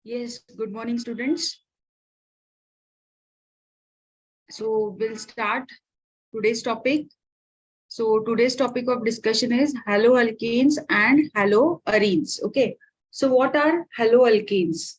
Yes, good morning, students. So we'll start today's topic. So today's topic of discussion is haloalkanes and haloarenes. Okay. So what are haloalkanes?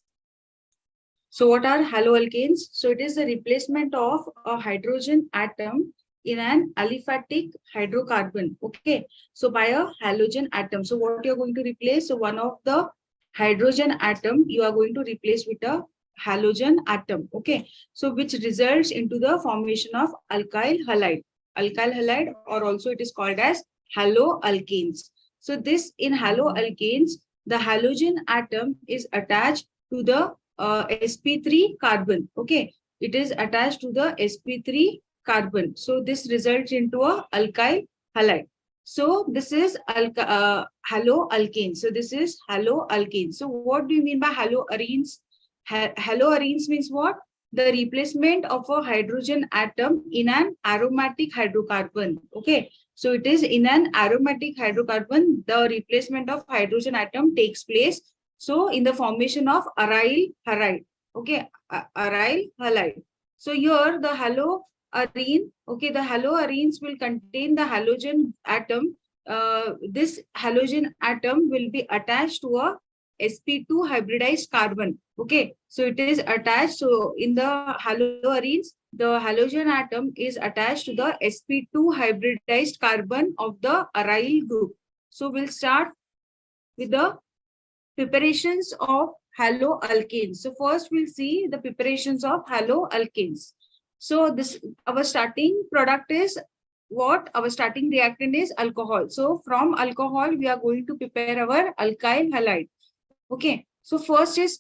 So what are haloalkanes? So it is the replacement of a hydrogen atom in an aliphatic hydrocarbon. Okay. So by a halogen atom. So what you're going to replace? So one of the hydrogen atom you are going to replace with a halogen atom. Okay. So which results into the formation of alkyl halide. Alkyl halide, or also it is called as haloalkanes. So this in haloalkanes, the halogen atom is attached to the sp3 carbon. Okay, it is attached to the sp3 carbon. So this results into a alkyl halide. So this is haloalkane. So this is haloalkane. So what do you mean by haloarenes? Haloarenes means what? The replacement of a hydrogen atom in an aromatic hydrocarbon. Okay, so it is in an aromatic hydrocarbon, the replacement of hydrogen atom takes place. So in the formation of aryl halide. Okay, aryl halide. So here the haloarene, okay, the haloarenes will contain the halogen atom. This halogen atom will be attached to a sp2 hybridized carbon. Okay, so it is attached. So in the haloarenes, the halogen atom is attached to the sp2 hybridized carbon of the aryl group. So we'll start with the preparations of haloalkanes. So first we'll see the preparations of haloalkanes. So this, our starting product is what? Our starting reactant is alcohol. So from alcohol we are going to prepare our alkyl halide. Okay, so first is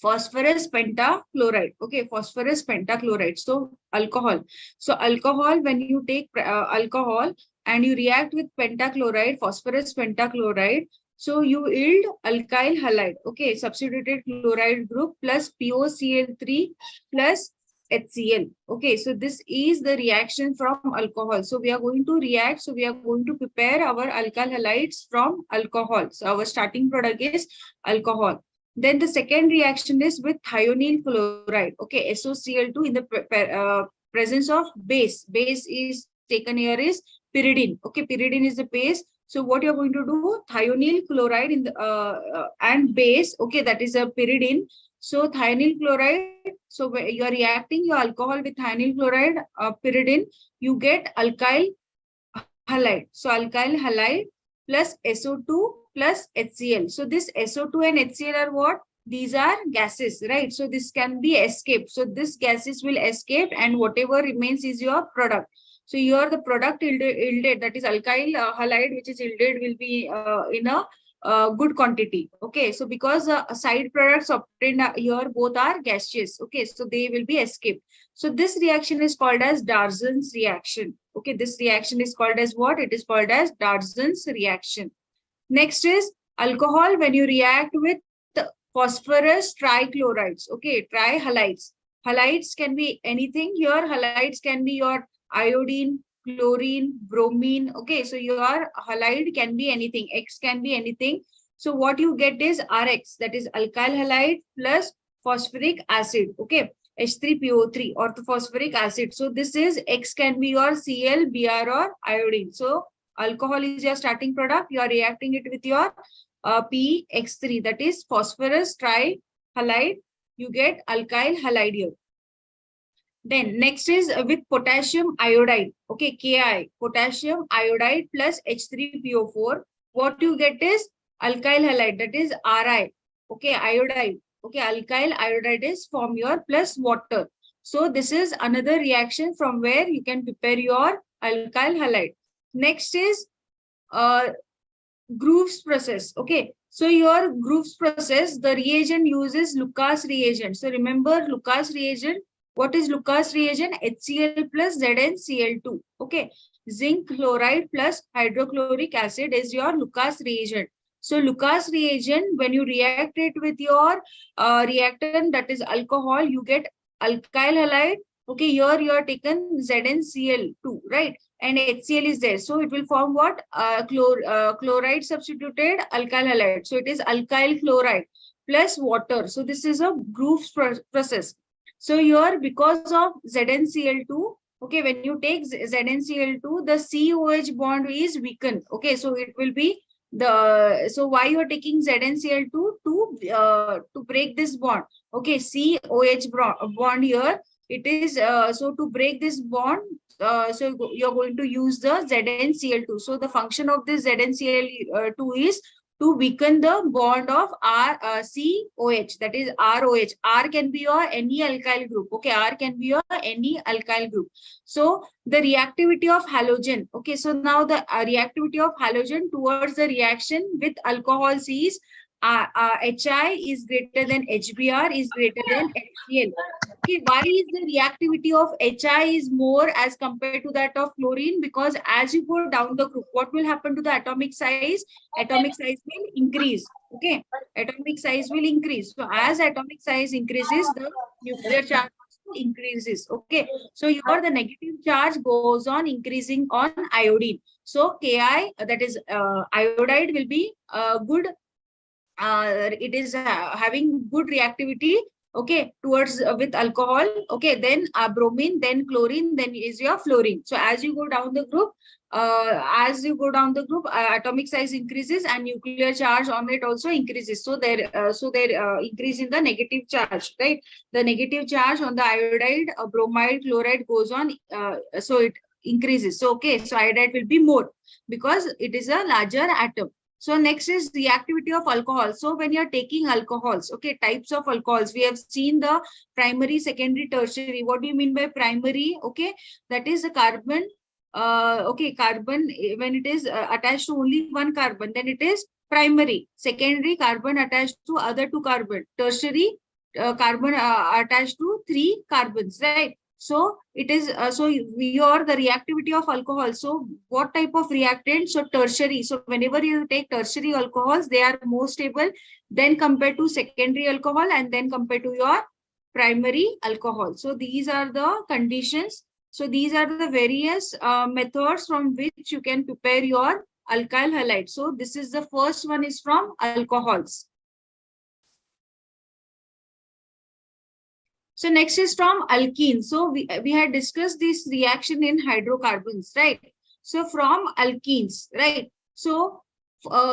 phosphorus pentachloride. Okay, phosphorus pentachloride. So alcohol. So alcohol, when you take alcohol and you react with pentachloride, phosphorus pentachloride, so you yield alkyl halide. Okay, substituted chloride group plus POCl3 plus HCl. Okay, so this is the reaction from alcohol. So we are going to react. So we are going to prepare our alkyl halides from alcohol. So our starting product is alcohol. Then the second reaction is with thionyl chloride. Okay, SOCl2 in the presence of base. Base is taken here is pyridine. Okay, pyridine is the base. So what you're going to do, thionyl chloride in the and base. Okay, that is a pyridine. So thionyl chloride. So you are reacting your alcohol with thionyl chloride, pyridine. You get alkyl halide. So alkyl halide plus SO2 plus HCl. So this SO2 and HCl are what? These are gases, right? So this can be escaped. So this gases will escape and whatever remains is your product. So here the product yielded, that is alkyl halide, which is yielded, will be in a good quantity. Okay, so because side products obtained here both are gaseous. Okay, so they will be escaped. So this reaction is called as Darzon's reaction. Okay, this reaction is called as what? It is called as Darzon's reaction. Next is alcohol when you react with phosphorus trichlorides. Okay, trihalides. Halides can be anything here. Halides can be your iodine, chlorine, bromine. Okay, so your halide can be anything. X can be anything. So what you get is RX, that is alkyl halide plus phosphoric acid. Okay, H3PO3, orthophosphoric acid. So this is X can be your Cl, Br or iodine. So alcohol is your starting product. You are reacting it with your PX3, that is phosphorus trihalide. You get alkyl halide here. Then next is with potassium iodide. Okay, Ki, potassium iodide plus H3PO4. What you get is alkyl halide, that is Ri. Okay, iodide. Okay, alkyl iodide is from your plus water. So this is another reaction from where you can prepare your alkyl halide. Next is Grooves process. Okay, so your Grooves process, the reagent uses Lucas reagent. So remember Lucas reagent. What is Lucas reagent? HCl plus ZnCl2. Okay, zinc chloride plus hydrochloric acid is your Lucas reagent. So Lucas reagent, when you react it with your reactant, that is alcohol, you get alkyl halide. Okay, here you are taken ZnCl2, right? And HCl is there. So it will form what? Chloride substituted alkyl halide. So it is alkyl chloride. plus water. So this is a Groves process. So here, because of ZnCl2, okay, when you take ZnCl2, the COH bond is weakened. Okay, so it will be the, so why you are taking ZnCl2 to break this bond? Okay, COH bond here. It is so to break this bond, so you're going to use the ZnCl2. So the function of this ZnCl2 is to weaken the bond of COH, that is ROH. R can be your any alkyl group. Okay, R can be your any alkyl group. So the reactivity of halogen. Okay, so now the reactivity of halogen towards the reaction with alcohols is HI is greater than HBr is greater than HCl. Okay, why is the reactivity of HI is more as compared to that of chlorine? Because as you go down the group, what will happen to the atomic size? Atomic size will increase. Okay, atomic size will increase. So as atomic size increases, the nuclear charge also increases. Okay, so your the negative charge goes on increasing on iodine. So Ki, that is iodide, will be good. It is having good reactivity, okay, towards with alcohol. Okay, then bromine, then chlorine, then is your fluorine. So as you go down the group, atomic size increases and nuclear charge on it also increases. So there increase in the negative charge, right? The negative charge on the iodide, bromide, chloride goes on, so it increases. So okay, so iodide will be more because it is a larger atom. So next is reactivity of alcohol. So when you're taking alcohols, okay, types of alcohols, we have seen the primary, secondary, tertiary. What do you mean by primary? Okay, that is a carbon. Okay, carbon, when it is attached to only one carbon, then it is primary. Secondary, carbon attached to other two carbon. Tertiary, carbon attached to three carbons, right? So it is so your the reactivity of alcohol. So what type of reactant? So tertiary. So whenever you take tertiary alcohols, they are more stable than compared to secondary alcohol and then compared to your primary alcohol. So these are the conditions. So these are the various methods from which you can prepare your alkyl halide. So this is the first one is from alcohols. So next is from alkenes. So we had discussed this reaction in hydrocarbons, right? So from alkenes, right? So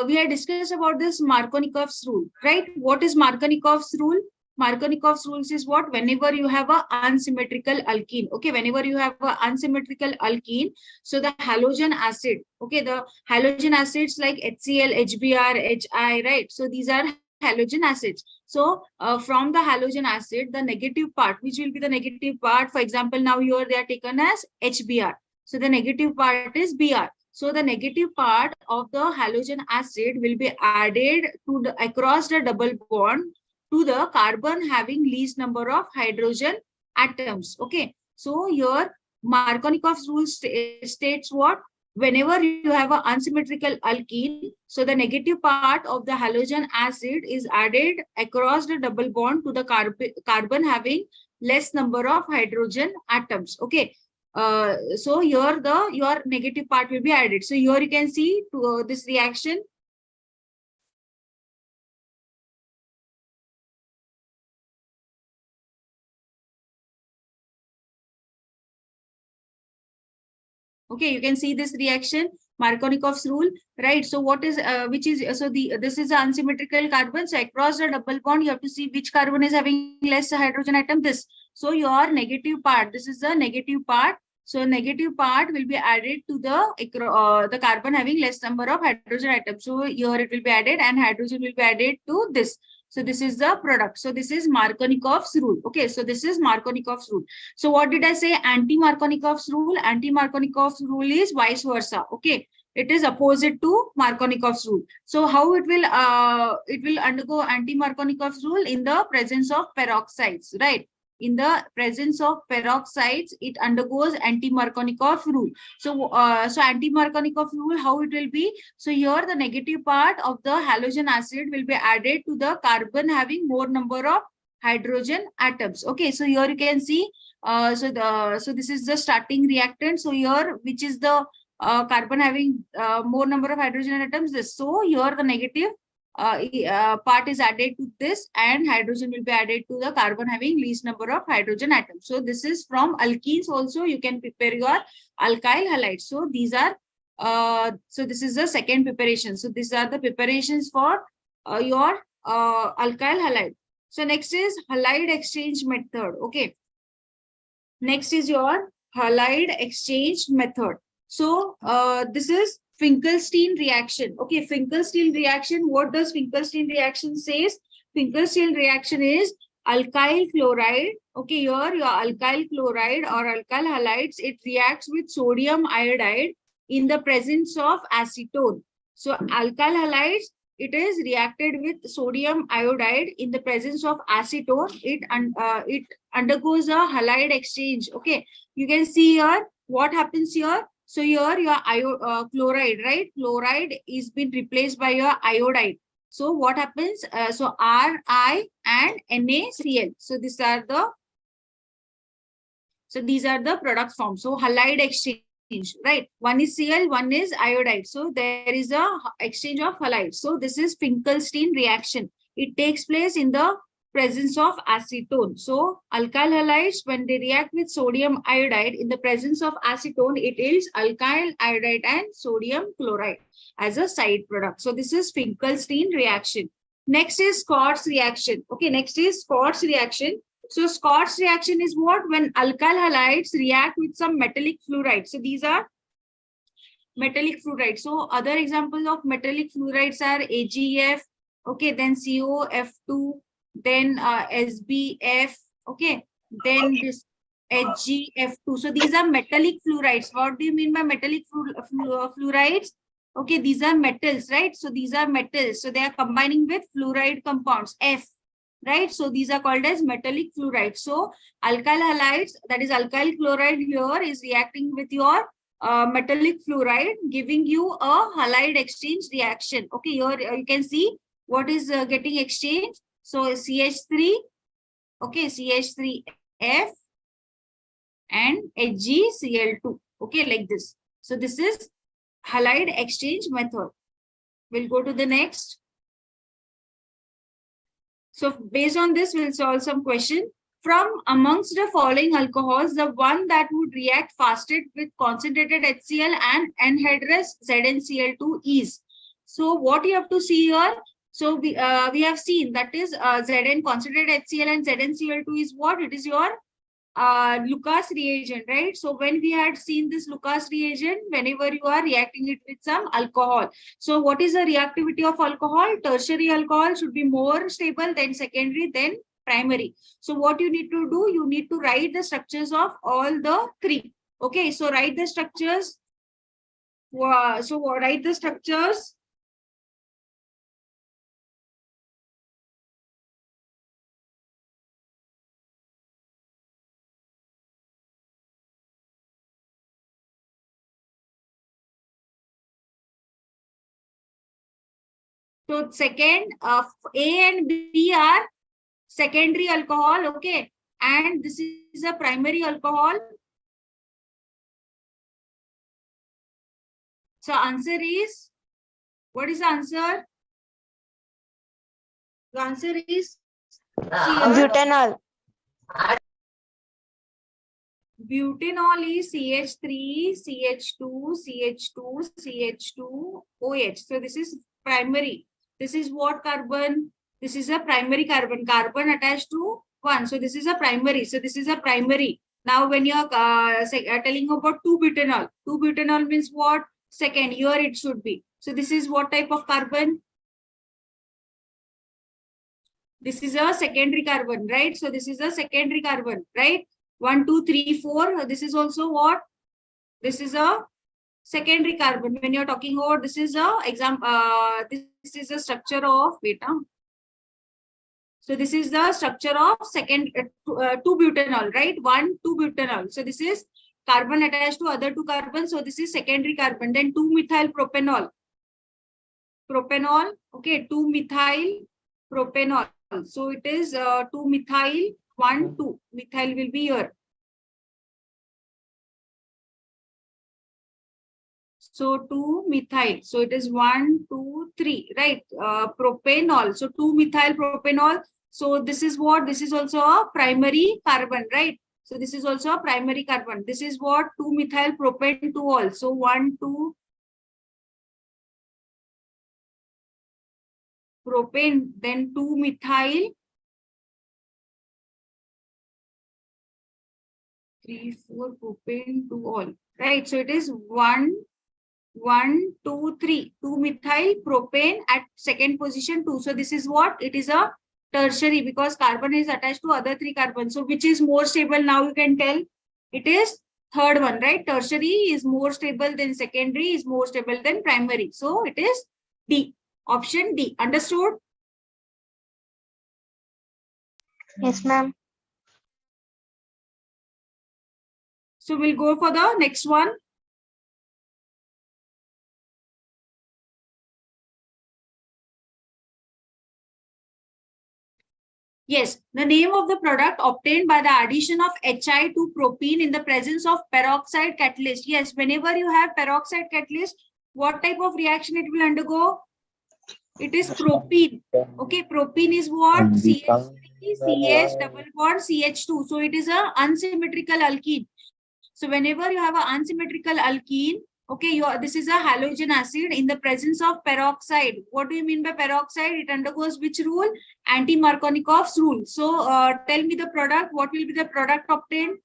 we had discussed about this Markovnikov's rule, right? What is Markovnikov's rule? Markovnikov's rules is what? Whenever you have a unsymmetrical alkene, okay, whenever you have a unsymmetrical alkene, so the halogen acid, okay, the halogen acids like HCl, HBr, HI, right? So these are halogen acids. So from the halogen acid, the negative part, which will be the negative part, for example, now here they are taken as HBr. So the negative part is Br. So the negative part of the halogen acid will be added to the across the double bond to the carbon having least number of hydrogen atoms. Okay. So here Markovnikov's rule states what? Whenever you have an unsymmetrical alkene, so the negative part of the halogen acid is added across the double bond to the carbon having less number of hydrogen atoms. Okay. So here your negative part will be added. So here you can see to, this reaction. Okay, you can see this reaction, Markovnikov's rule, right? So what is which is so this is an unsymmetrical carbon. So across the double bond, you have to see which carbon is having less hydrogen atom. This. So your negative part. This is the negative part. So negative part will be added to the carbon having less number of hydrogen atoms. So here it will be added, and hydrogen will be added to this. So this is the product. So this is Markovnikov's rule. Okay, so this is Markovnikov's rule. So what did I say? Anti-Markovnikov's rule. Anti-Markovnikov's rule is vice versa. Okay, it is opposite to Markovnikov's rule. So how it will undergo anti-Markovnikov's rule in the presence of peroxides, right? In the presence of peroxides, it undergoes anti-Markovnikov rule. So, so anti-Markovnikov rule, how it will be? So here the negative part of the halogen acid will be added to the carbon having more number of hydrogen atoms. Okay, so here you can see. So this is the starting reactant. So here, which is the carbon having more number of hydrogen atoms. This. So here the negative part is added to this, and hydrogen will be added to the carbon having least number of hydrogen atoms. So this is from alkenes also you can prepare your alkyl halides. So these are so this is the second preparation. So these are the preparations for your alkyl halide. So next is halide exchange method. Okay. Next is your halide exchange method. So this is Finkelstein reaction. Okay, Finkelstein reaction. What does Finkelstein reaction says? Finkelstein reaction is alkyl chloride. Okay, here your alkyl chloride or alkyl halides, it reacts with sodium iodide in the presence of acetone. So alkyl halides, it is reacted with sodium iodide in the presence of acetone. It undergoes a halide exchange. Okay, you can see here what happens here. So here your chloride, right? Chloride is been replaced by your iodide. So what happens? So Ri and NaCl. So these are the product forms. So halide exchange, right? One is Cl, one is iodide. So there is a exchange of halides. So this is Finkelstein reaction. It takes place in the presence of acetone. So alkyl halides, when they react with sodium iodide in the presence of acetone, it is alkyl iodide and sodium chloride as a side product. So this is Finkelstein reaction. Next is Scott's reaction. Okay, next is Scott's reaction. So Scott's reaction is what? When alkyl halides react with some metallic fluoride. So these are metallic fluorides. So other examples of metallic fluorides are AgF, okay, then COF2, then SbF, okay, then this HgF2. So these are metallic fluorides. What do you mean by metallic fluorides? Okay, these are metals, right? So these are metals. So they are combining with fluoride compounds, F, right? So these are called as metallic fluorides. So alkyl halides, that is alkyl chloride here, is reacting with your metallic fluoride, giving you a halide exchange reaction. Okay, here you can see what is getting exchanged. So CH3, okay, CH3F and HgCl2, okay, like this. So this is halide exchange method. We'll go to the next. So based on this, we'll solve some question. From amongst the following alcohols, the one that would react fastest with concentrated HCl and anhydrous ZnCl2 is. So what you have to see here, so we have seen that is Zn concentrated HCl and ZnCl2 is what? It is your Lucas reagent, right? So when we had seen this Lucas reagent, whenever you are reacting it with some alcohol. So what is the reactivity of alcohol? Tertiary alcohol should be more stable than secondary, then primary. So what you need to do, you need to write the structures of all the three. Okay, so write the structures. So write the structures. So second, A and B are secondary alcohol, okay, and this is a primary alcohol. So answer is, what is the answer? The answer is butanol. Butanol is CH3, CH2, CH2, CH2, OH. So this is primary. This is what carbon? This is a primary carbon. Carbon attached to one. So this is a primary. So this is a primary. Now when you are telling about 2-butanol. 2-butanol means what? Second. Here it should be. So this is what type of carbon? This is a secondary carbon, right? So this is a secondary carbon, right? 1, 2, 3, 4. This is also what? This is a secondary carbon. When you're talking about, this is a this is a structure of beta. So this is the structure of second 2-butanol, right? 1, 2-butanol. So this is carbon attached to other 2 carbons. So this is secondary carbon. Then 2-methyl propanol. Propanol, okay, 2-methyl propanol. So it is 2-methyl, 1, 2. Methyl will be here. So 2-methyl. So it is 1, 2, 3, right? Propanol. So 2-methyl propanol. So this is what? This is also a primary carbon, right? So this is also a primary carbon. This is what? 2-methyl propan-2-ol. So 1, 2 propane, then 2-methyl, 3, 4 propane-2-ol. Right. So it is 1, 1, 2, 3. 2-methyl propane at second position 2. So this is what? It is a tertiary because carbon is attached to other 3 carbons. So which is more stable? Now you can tell. It is third one, right? Tertiary is more stable than secondary, is more stable than primary. So it is D. Option D. Understood? Yes, ma'am. So we'll go for the next one. Yes, the name of the product obtained by the addition of HI to propene in the presence of peroxide catalyst. Yes, whenever you have peroxide catalyst, what type of reaction it will undergo? It is propene. Okay, propene is what? CH3, CH double bond, CH2. So it is a unsymmetrical alkene. So whenever you have an unsymmetrical alkene, okay, this is a halogen acid in the presence of peroxide. What do you mean by peroxide? It undergoes which rule? Anti-Markovnikov's rule. So tell me the product. What will be the product obtained?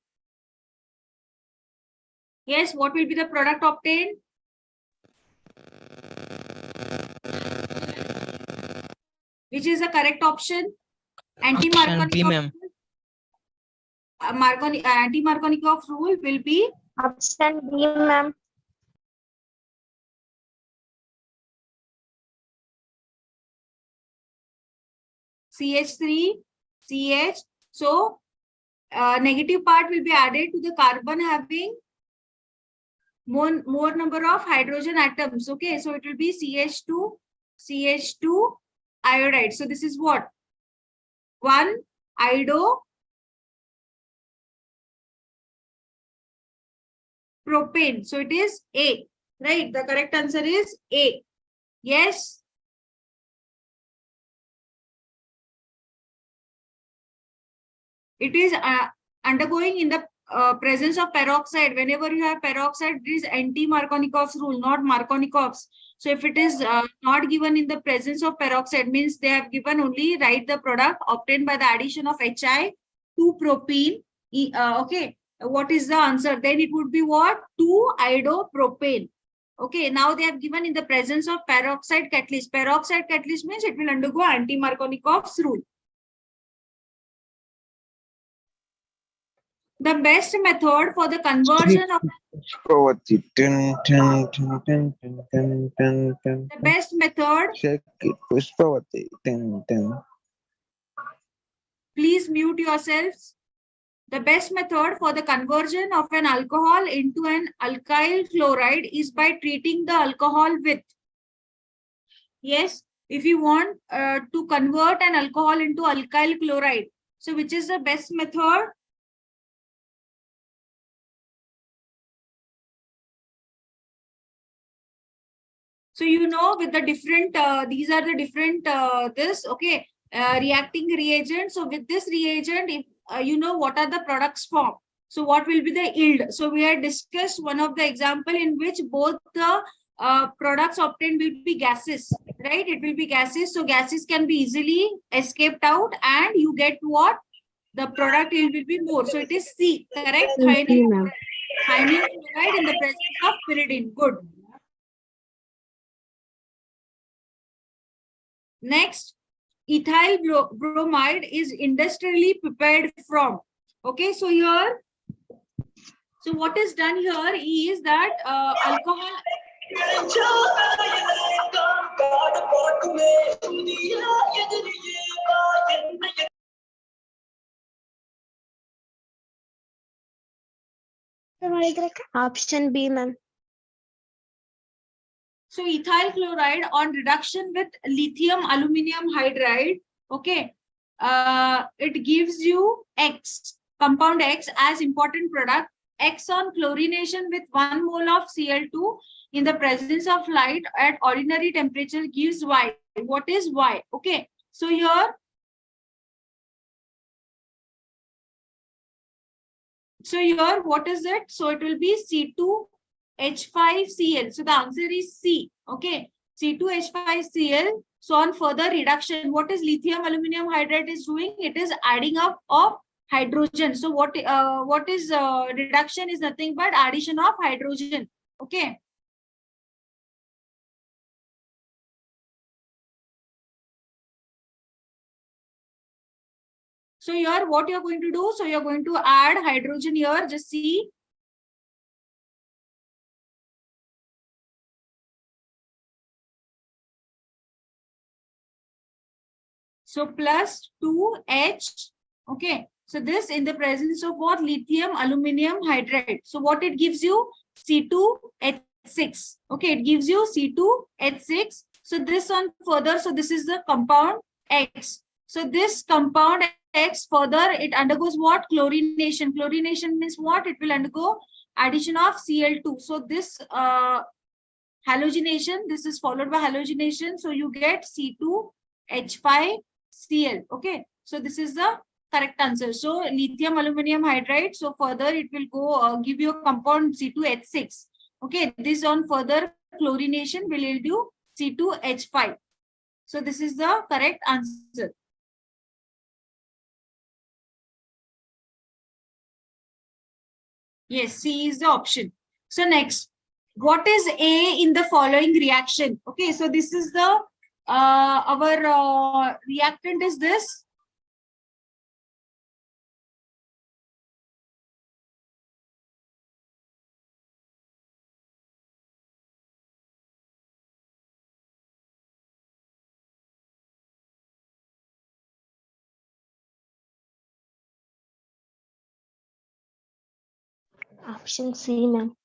Yes, what will be the product obtained? Which is the correct option? Anti-Markovnikov. Anti-Markovnikov rule will be Option B, ma'am. CH3, CH. So negative part will be added to the carbon having more number of hydrogen atoms. Okay, so it will be CH2, CH2 iodide. So this is what? 1 iodo propane. So it is A, right? The correct answer is A. Yes. It is undergoing in the presence of peroxide. Whenever you have peroxide, it is anti-Markovnikov's rule, not Markovnikov's. So if it is not given in the presence of peroxide, means they have given only write the product obtained by the addition of HI to propene. Okay, what is the answer? Then it would be what? 2-iodopropane. Okay, now they have given in the presence of peroxide catalyst. Peroxide catalyst means it will undergo anti-Markovnikov's rule. The best method for the conversion of the best method. Please mute yourselves. The best method for the conversion of an alcohol into an alkyl chloride is by treating the alcohol with. Yes, if you want to convert an alcohol into alkyl chloride, so which is the best method? So you know with the different, these are the different okay, reacting reagents. So with this reagent, if you know what are the products form. So what will be the yield? So we had discussed one of the example in which both the products obtained will be gases, right? It will be gases. So gases can be easily escaped out and you get what? The product yield will be more. So it is C, correct? Hyaline chloride in the presence of pyridine. Good. Next, ethyl bromide is industrially prepared from. Okay, so here, so what is done here is that alcohol. Option B, ma'am. So ethyl chloride on reduction with lithium aluminum hydride, okay, it gives you X, compound X as important product. X on chlorination with 1 mole of Cl2 in the presence of light at ordinary temperature gives Y. What is Y? Okay. So here, what is it? So it will be C2H5Cl. So the answer is C. Okay. C2H5Cl. So on further reduction, what is lithium aluminum hydride is doing? It is adding up of hydrogen. So what is reduction is nothing but addition of hydrogen. Okay. So here what you're going to do, so you're going to add hydrogen here, just see. So plus 2H, okay. So this in the presence of what? Lithium aluminum hydride. So what it gives you? C2H6. Okay, it gives you C2H6. So this one further, so this is the compound X. So this compound X further, it undergoes what? Chlorination. Chlorination means what? It will undergo addition of Cl2. So this halogenation, this is followed by halogenation. So you get C2H5Cl. Okay. So this is the correct answer. So lithium aluminum hydride. So further it will go give you a compound C2H6. Okay. This on further chlorination will yield you C2H5. So this is the correct answer. Yes, C is the option. So next, what is A in the following reaction? Okay, so this is the our reactant is this. Option C, ma'am.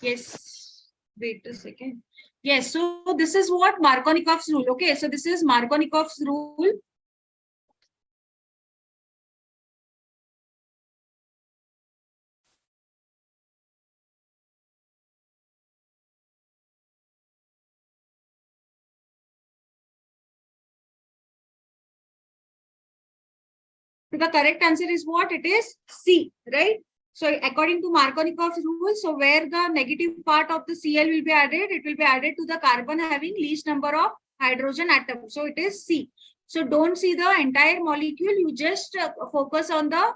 Yes, wait a second. Yes, so this is what Markovnikov's rule. Okay, so this is Markovnikov's rule. So the correct answer is what? It is C, right? So according to Markovnikov's rule, so where the negative part of the Cl will be added, it will be added to the carbon having least number of hydrogen atoms. So it is C. So don't see the entire molecule. You just focus on the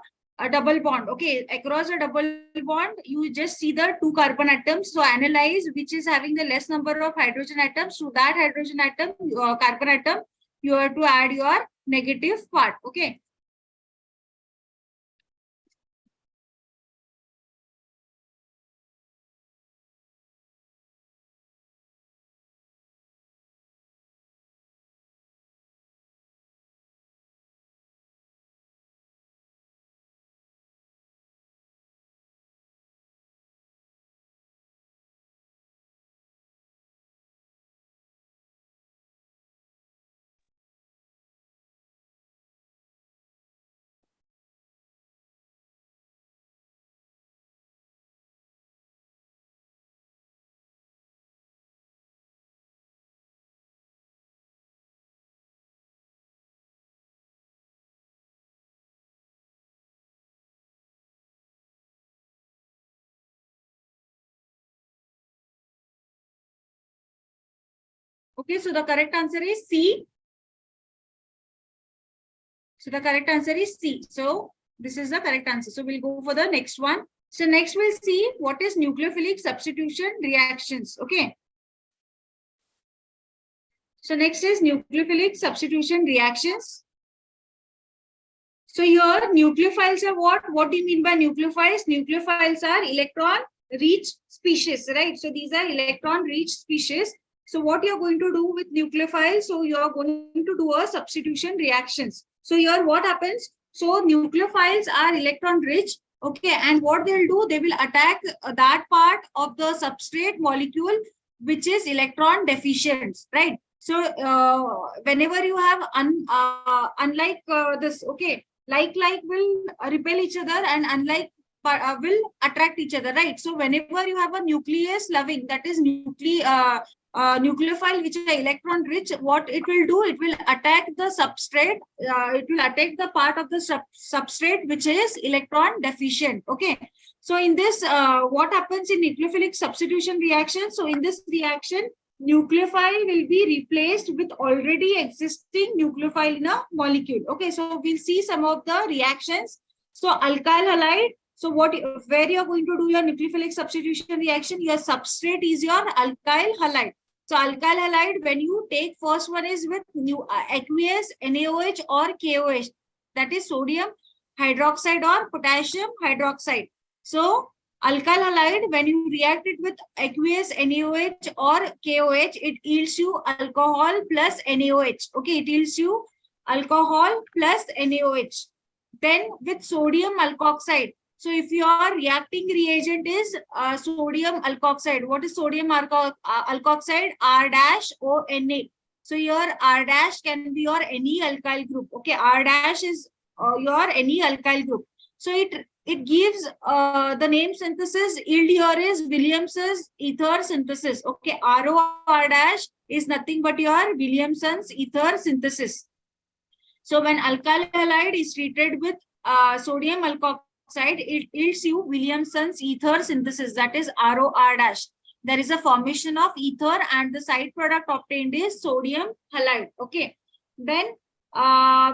double bond. Okay, across a double bond, you just see the 2 carbon atoms. So analyze which is having the less number of hydrogen atoms. To that hydrogen atom, carbon atom, you have to add your negative part. Okay. Okay, so the correct answer is C. So the correct answer is C. So this is the correct answer. So we'll go for the next one. So next we'll see what is nucleophilic substitution reactions. Okay. So next is nucleophilic substitution reactions. So here nucleophiles are what? What do you mean by nucleophiles? Nucleophiles are electron-rich species, right? So these are electron-rich species. So what you're going to do with nucleophiles? So you're going to do a substitution reactions. So here what happens? So nucleophiles are electron-rich. Okay, and what they'll do? They will attack that part of the substrate molecule which is electron deficient, right? So whenever you have unlike this, okay, like will repel each other and unlike will attract each other, right? So whenever you have a nucleus loving, that is nucleophile which are electron rich, what it will do, it will attack the substrate, it will attack the part of the substrate which is electron deficient. Okay, so in this what happens in nucleophilic substitution reaction? So in this reaction, nucleophile will be replaced with already existing nucleophile in a molecule. Okay, so we'll see some of the reactions. So alkyl halide. So where you are going to do your nucleophilic substitution reaction? Your substrate is your alkyl halide. So alkyl halide, when you take first one is with aqueous NaOH or KOH, that is sodium hydroxide or potassium hydroxide. So alkyl halide, when you react it with aqueous NaOH or KOH, it yields you alcohol plus NaOH. Okay, it yields you alcohol plus NaOH. Then with sodium alkoxide. So if your reacting reagent is sodium alkoxide, what is sodium alkoxide? R-ONA. So your R- can be your any alkyl group. Okay, R- is your any alkyl group. So it gives the name synthesis yield here is Williamson's ether synthesis. Okay, ROR- is nothing but your Williamson's ether synthesis. So when alkyl halide is treated with sodium alkoxide, it yields you Williamson's ether synthesis, that is ROR-. There is a formation of ether and the side product obtained is sodium halide. Okay. Then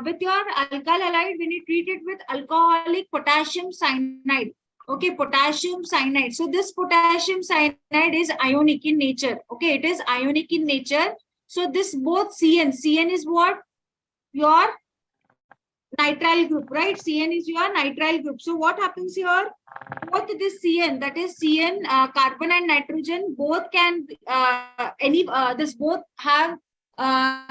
with your alkyl halide, when you treat it with alcoholic potassium cyanide. Okay, potassium cyanide. So this potassium cyanide is ionic in nature. Okay, it is ionic in nature. So this both CN is what? Your nitrile group, right? CN is your nitrile group. So what happens here? Both this CN, that is CN, carbon and nitrogen, both can this both have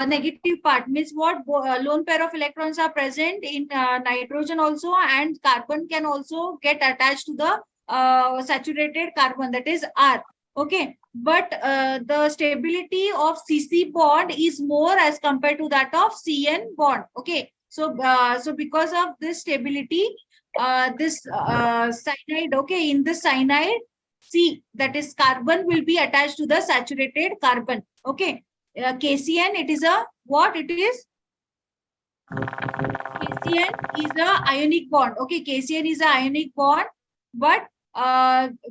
negative part. Means what? Lone pair of electrons are present in nitrogen also, and carbon can also get attached to the saturated carbon, that is R. Okay, but the stability of CC bond is more as compared to that of CN bond. Okay, so so because of this stability, this cyanide, okay, in the cyanide C, that is carbon, will be attached to the saturated carbon. Okay, KCN, it is a what? It is KCN is a ionic bond. Okay, KCN is a ionic bond, but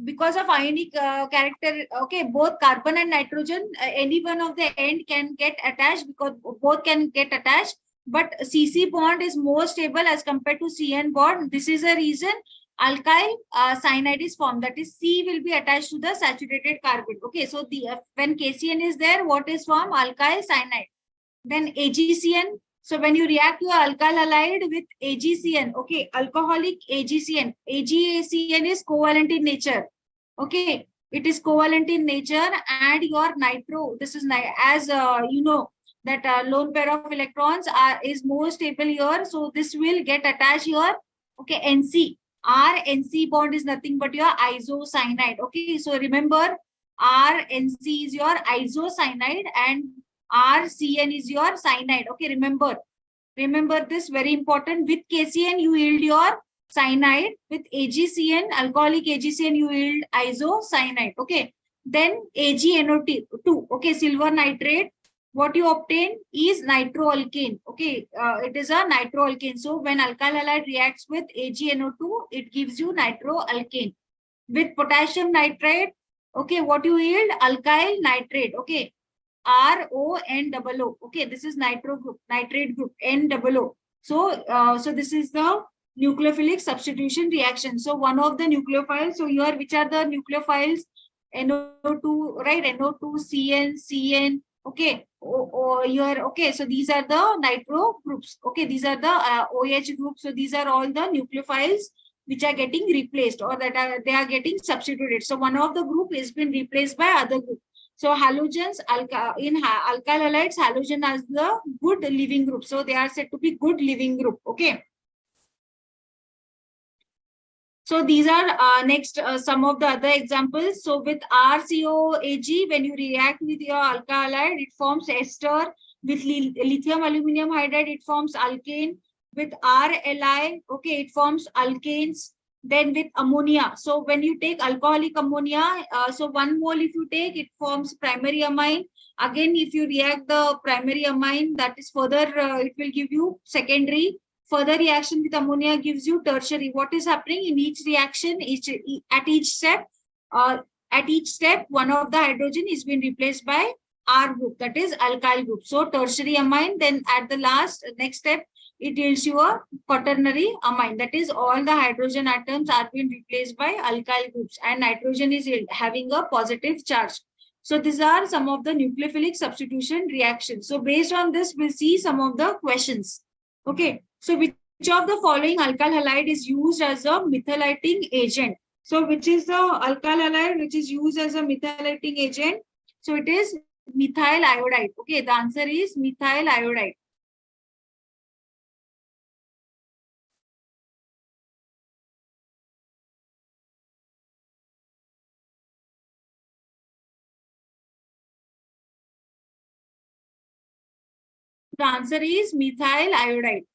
because of ionic character, okay, both carbon and nitrogen, any one of the end can get attached, because both can get attached, but CC bond is more stable as compared to CN bond. This is a reason alkyl cyanide is formed, that is C will be attached to the saturated carbon. Okay, so the when KCN is there, what is formed? Alkyl cyanide. Then AgCN. So when you react your alkyl halide with AgCN, okay, alcoholic AgCN, AgCN is covalent in nature. Okay, it is covalent in nature, and your nitro, this is as you know that lone pair of electrons is more stable here, so this will get attached here. Okay, NC, R-NC bond is nothing but your isocyanide. Okay, so remember R-NC is your isocyanide and RCN is your cyanide. Okay, remember this, very important. With KCN you yield your cyanide, with AgCN, alcoholic AgCN, you yield isocyanide. Okay, then AgNO2, okay, silver nitrate, what you obtain is nitroalkane. Okay, it is a nitroalkane. So when alkyl halide reacts with AgNO2, it gives you nitroalkane. With potassium nitrate, okay, what you yield? Alkyl nitrate. Okay, RONOO. Okay, this is nitro group, nitrate group, NOO. So so this is the nucleophilic substitution reaction. So one of the nucleophiles, so here which are the nucleophiles? NO2, right? NO2, CN. Okay, here, okay, so these are the nitro groups. Okay, these are the OH groups. So these are all the nucleophiles which are getting replaced, or that they are getting substituted. So one of the group has been replaced by other group. So halogens, in alkyl halides, halogen as the good living group. So they are said to be good living group. Okay. So these are next some of the other examples. So with RCOAg, when you react with your alkyl halide, it forms ester. With lithium aluminum hydride, it forms alkane. With RLi, okay, it forms alkanes. Then with ammonia. So when you take alcoholic ammonia, so 1 mole if you take, it forms primary amine. Again, if you react the primary amine, that is further, it will give you secondary. Further reaction with ammonia gives you tertiary. What is happening in each reaction, at each step, one of the hydrogen is being replaced by R group, that is alkyl group. So tertiary amine, then at the next step, it yields you a quaternary amine. That is, all the hydrogen atoms are being replaced by alkyl groups and nitrogen is having a positive charge. So these are some of the nucleophilic substitution reactions. So based on this, we'll see some of the questions. Okay. So which of the following alkyl halide is used as a methylating agent? So which is the alkyl halide which is used as a methylating agent? So it is methyl iodide. Okay. The answer is methyl iodide. The answer is methyl iodide.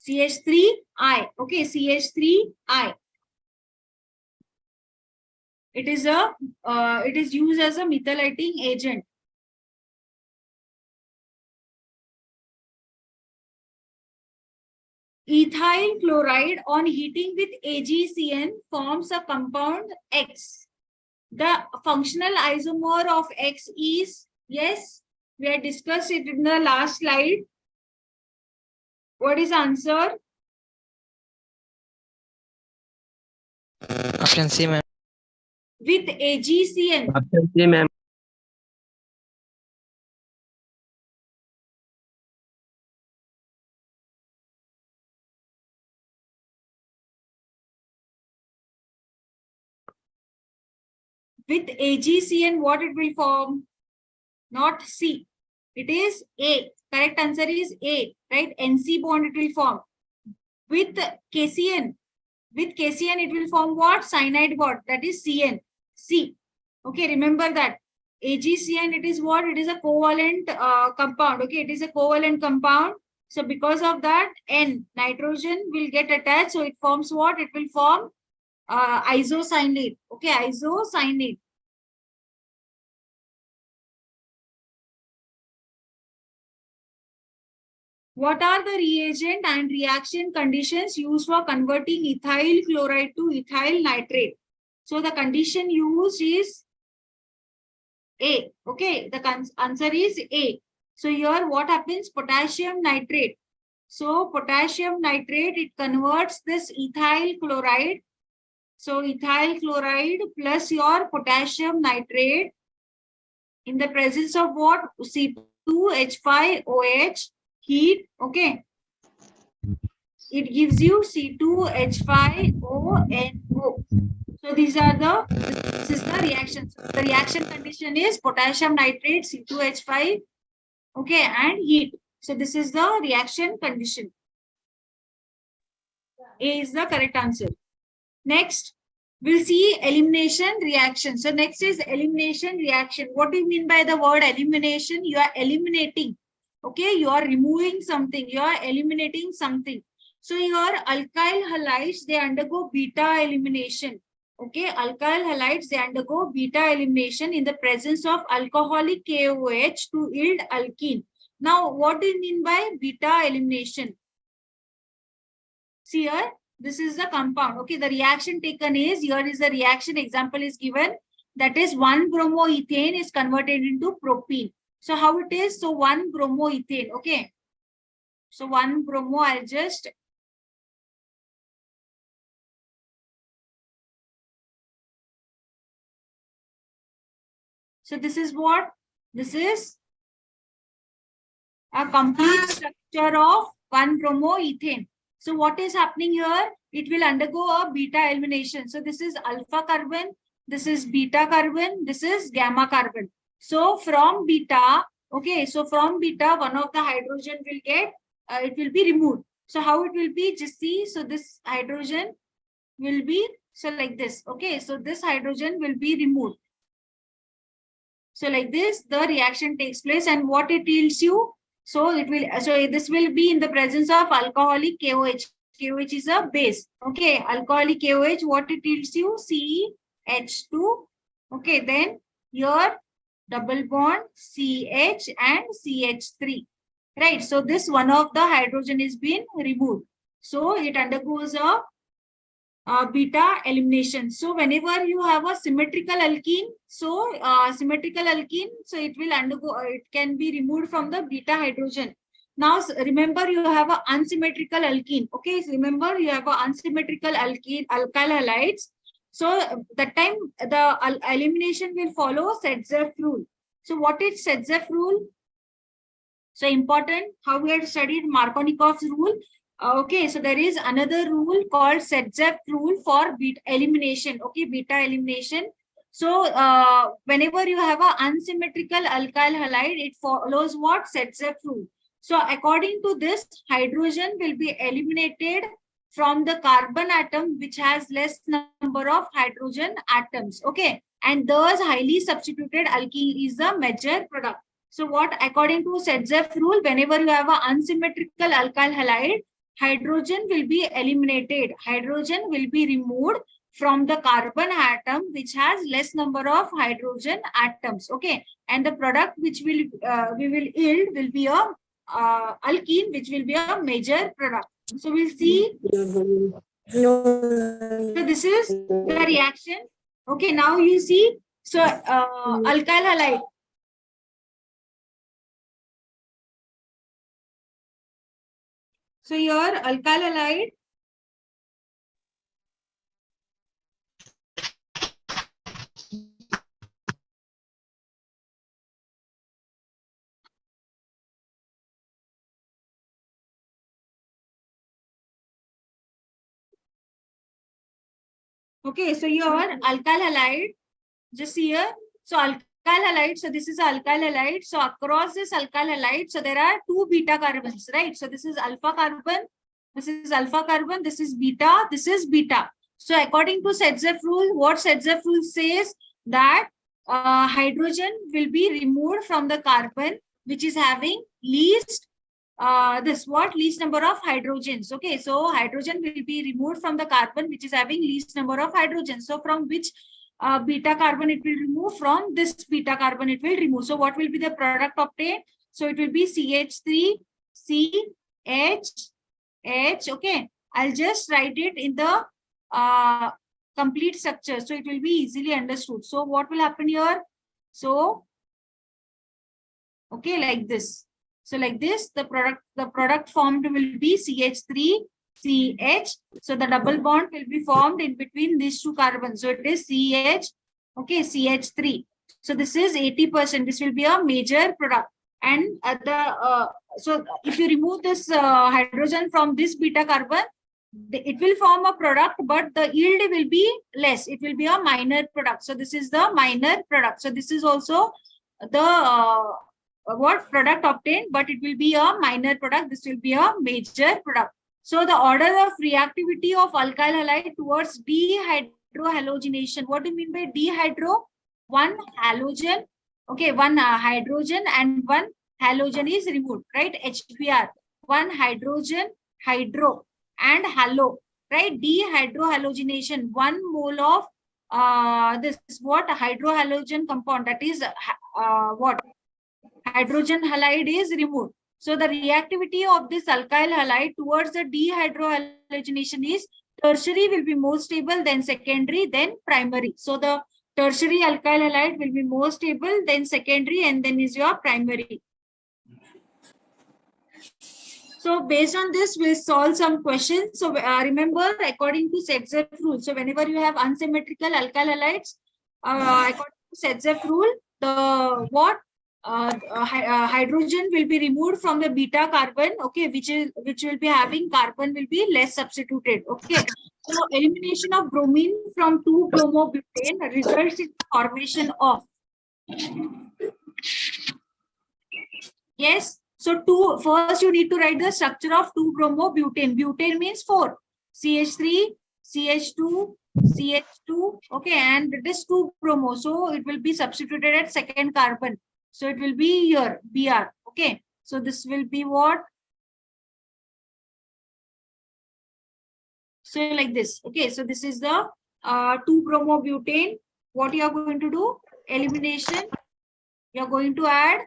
CH3I. Okay, CH3I. It is used as a methylating agent. Ethyl chloride on heating with AgCN forms a compound X. The functional isomer of X is, yes, we had discussed it in the last slide. What is the answer? Option C, ma'am. With AgCN. Option C, ma'am. With AgCN, what it will form? Not C. It is A. Correct answer is A, right? NC bond it will form. With KCN, it will form what? Cyanide bond, that is CN. C. Okay, remember that. AgCN, it is what? It is a covalent compound. Okay, it is a covalent compound. So because of that, N, nitrogen will get attached. So it forms what? It will form isocyanate. Okay, isocyanate. What are the reagent and reaction conditions used for converting ethyl chloride to ethyl nitrate? So the condition used is A. Okay, the answer is A. So here what happens? Potassium nitrate. So potassium nitrate, it converts this ethyl chloride. So ethyl chloride plus your potassium nitrate in the presence of what? C2H5OH. Heat, okay, it gives you C2H5ONO. So this is the reaction. So the reaction condition is potassium nitrate, C2H5, okay, and heat. So this is the reaction condition. A is the correct answer. Next, we'll see elimination reaction. So next is elimination reaction. What do you mean by the word elimination? You are eliminating. Okay, you are removing something, you are eliminating something. So your alkyl halides, they undergo beta elimination. Okay, alkyl halides, they undergo beta elimination in the presence of alcoholic KOH to yield alkene. Now, what do you mean by beta elimination? See here, this is the compound. Okay, the reaction taken is, here is the reaction example is given. That is 1-bromoethane is converted into propene. So how it is? So 1-bromoethane. Okay. So 1-bromo, I'll just. So this is what? This is a complete structure of 1-bromoethane. So what is happening here? It will undergo a beta elimination. So this is alpha carbon, this is beta carbon, this is gamma carbon. So from beta, okay, so from beta, one of the hydrogen will get, it will be removed. So how it will be? Just see, so this hydrogen will be, so like this, okay, so this hydrogen will be removed. So like this, the reaction takes place and what it yields you? So it will, so this will be in the presence of alcoholic KOH. KOH is a base. Okay, alcoholic KOH, what it yields you? CH2. Okay, then your double bond CH and CH3. Right. So this one of the hydrogen is being removed. So it undergoes a beta elimination. So whenever you have a symmetrical alkene, so it will undergo, it can be removed from the beta hydrogen. Now remember you have a unsymmetrical alkene. Okay, so remember you have a unsymmetrical alkene, alkyl halides. So that time the elimination will follow Setzeff rule. So what is Setzeff rule? So important, how we had studied Markovnikov's rule. Okay, so there is another rule called Setzeff rule for beta elimination. Okay, beta elimination. So whenever you have an unsymmetrical alkyl halide, it follows what? Setzeff rule. So according to this, hydrogen will be eliminated from the carbon atom which has less number of hydrogen atoms. Okay, and thus highly substituted alkene is the major product. So what, according to Setzeff rule, whenever you have an unsymmetrical alkyl halide, hydrogen will be eliminated. Hydrogen will be removed from the carbon atom which has less number of hydrogen atoms. Okay, and the product which will we will yield will be a alkene, which will be a major product. So we'll see. So this is the reaction. Okay, now you see. So alkyl halide. So your alkyl halide, okay, so your alkyl halide, just here. So alkyl halide, so this is alkyl halide. So across this alkyl halide, so there are two beta carbons, right? So this is alpha carbon, this is alpha carbon, this is beta, this is beta. So according to Setzeff rule, what Setzeff rule says that hydrogen will be removed from the carbon which is having least least number of hydrogens. Okay, so hydrogen will be removed from the carbon which is having least number of hydrogens. So from which beta carbon it will remove? From this beta carbon it will remove. So what will be the product obtained? So it will be CH3 CH. Okay, I'll just write it in the complete structure so it will be easily understood. So what will happen here? So okay, like this. So like this, the product formed will be CH3 CH. So the double bond will be formed in between these two carbons. So it is CH, okay, CH3. So this is 80%. This will be a major product. And so if you remove this hydrogen from this beta carbon, it will form a product, but the yield will be less. It will be a minor product. So this is the minor product. So this is also the what product obtained, but it will be a minor product. This will be a major product. So the order of reactivity of alkyl halide towards dehydrohalogenation. What do you mean by dehydro? One halogen, okay, one hydrogen and one halogen is removed, right? HBr, one hydrogen, hydro and halo, right? Dehydrohalogenation, 1 mole of this what hydrohalogen compound, that is what hydrogen halide is removed. So the reactivity of this alkyl halide towards the dehydrohalogenation is tertiary will be more stable, then secondary, then primary. So the tertiary alkyl halide will be more stable, then secondary, and then is your primary. So based on this, we'll solve some questions. So remember, according to Setzeff rule, so whenever you have unsymmetrical alkyl halides, according to Setzeff rule, the what hydrogen will be removed from the beta carbon, okay, which will be having carbon will be less substituted. Okay, so elimination of bromine from 2-bromobutane results in formation of, yes. So first you need to write the structure of 2-bromobutane. Butane means 4. CH3, CH2, CH2. Okay, and it is 2-bromo. So it will be substituted at second carbon. So it will be here, Br. Okay. So this will be what? So like this. Okay, so this is the 2-bromobutane. What you are going to do? Elimination. You are going to add.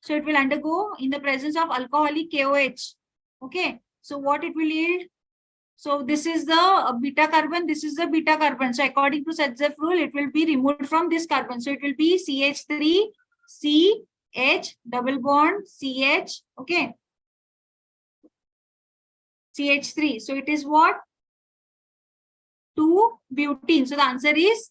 So it will undergo in the presence of alcoholic KOH. Okay, so what it will yield? So this is the beta carbon, this is the beta carbon. So according to Sadzef rule, it will be removed from this carbon. So it will be CH3, CH, double bond, CH, okay. CH3. So it is what? 2-butene. So the answer is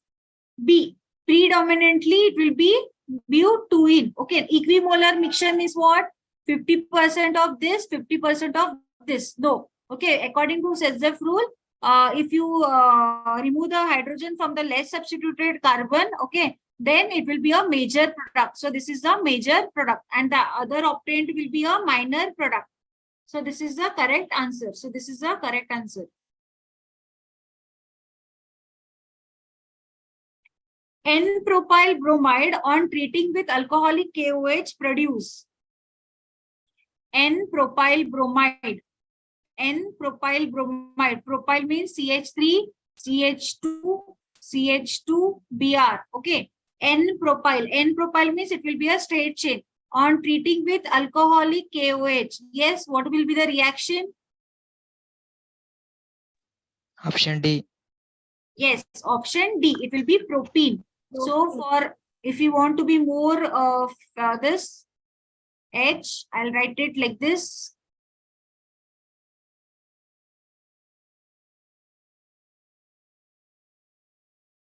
B. Predominantly, it will be butene. Okay, equimolar mixture means what? 50% of this, 50% of this. No. Okay, according to Sadzef rule, if you remove the hydrogen from the less substituted carbon, okay, then it will be a major product. So this is the major product, and the other obtained will be a minor product. So this is the correct answer. So this is the correct answer. N-propyl bromide on treating with alcoholic KOH produce. N-propyl bromide. N-propyl bromide. Propyl means CH3, CH2, CH2, Br. Okay. N-propyl. N-propyl means it will be a straight chain. On treating with alcoholic KOH. Yes, what will be the reaction? Option D. Yes, option D. It will be propene. So for, if you want to be more of this H, I'll write it like this.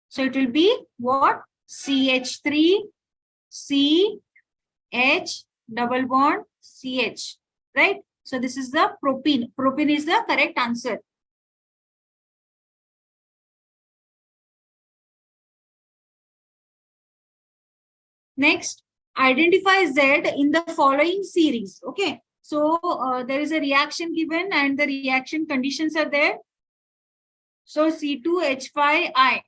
So it will be what? CH3, C, H, double bond, CH, right? So this is the propene. Propene is the correct answer. Next, identify Z in the following series. Okay, so there is a reaction given and the reaction conditions are there. So C2H5I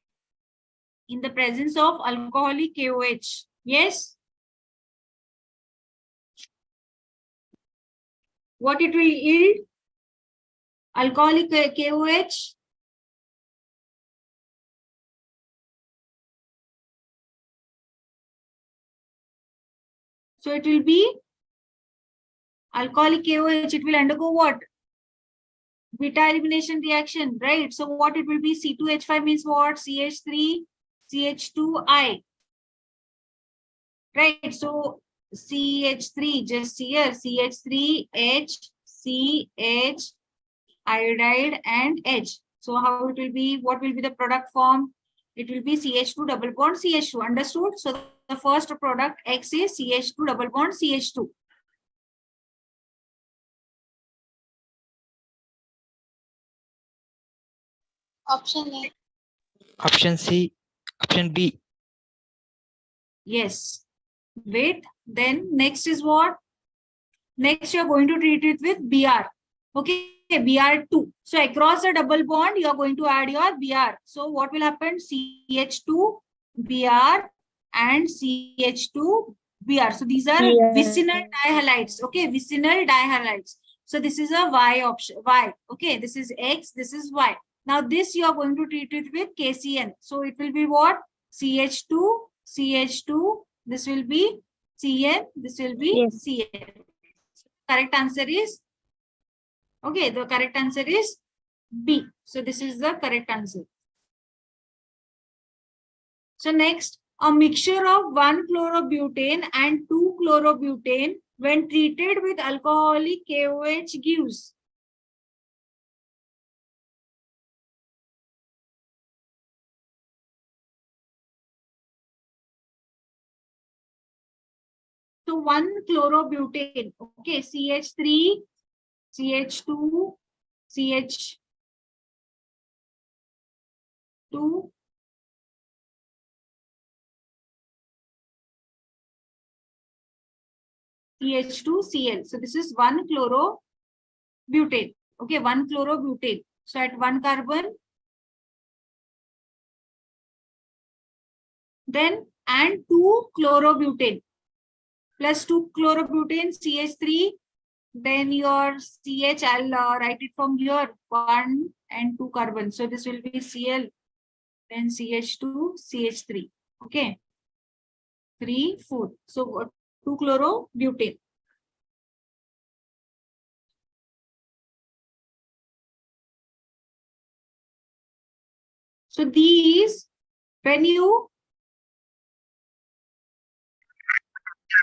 in the presence of alcoholic KOH. Yes. What it will yield? Alcoholic KOH. So it will be alcoholic KOH. It will undergo what? Beta elimination reaction, right? So what it will be? C2H5 means what? CH3, CH2I. Right. So CH3, just here, CH3H, CH, iodide, and H. So how it will be? What will be the product form? It will be CH2 double bond CH2. Understood? So the first product X is CH2 double bond CH2. Option A. Option C. Option B. Yes. Wait. Then next is what? Next, you're going to treat it with Br. Okay, Br2. So across the double bond, you're going to add your Br. So what will happen? CH2, Br, and CH2, Br. So these are vicinal dihalides. Okay, vicinal dihalides. So this is a Y option. Y. Okay, this is X, this is Y. Now this you are going to treat it with KCN. So it will be what? CH2, CH2. This will be CN. This will be CN. Correct answer is, okay, the correct answer is B. So this is the correct answer. So next, a mixture of 1-chlorobutane and 2-chlorobutane when treated with alcoholic KOH gives. So 1-chlorobutane, okay, CH3, CH2, CH2, CH2Cl. So this is 1-chlorobutane. Okay, 1-chlorobutane. So at 1 carbon, then and 2-chlorobutane. plus 2-chlorobutane, CH3. Then your CH, I'll write it from here, 1 and 2 carbon. So this will be Cl, then CH2, CH3. Okay. 3, 4. So 2-chlorobutane. So these, when you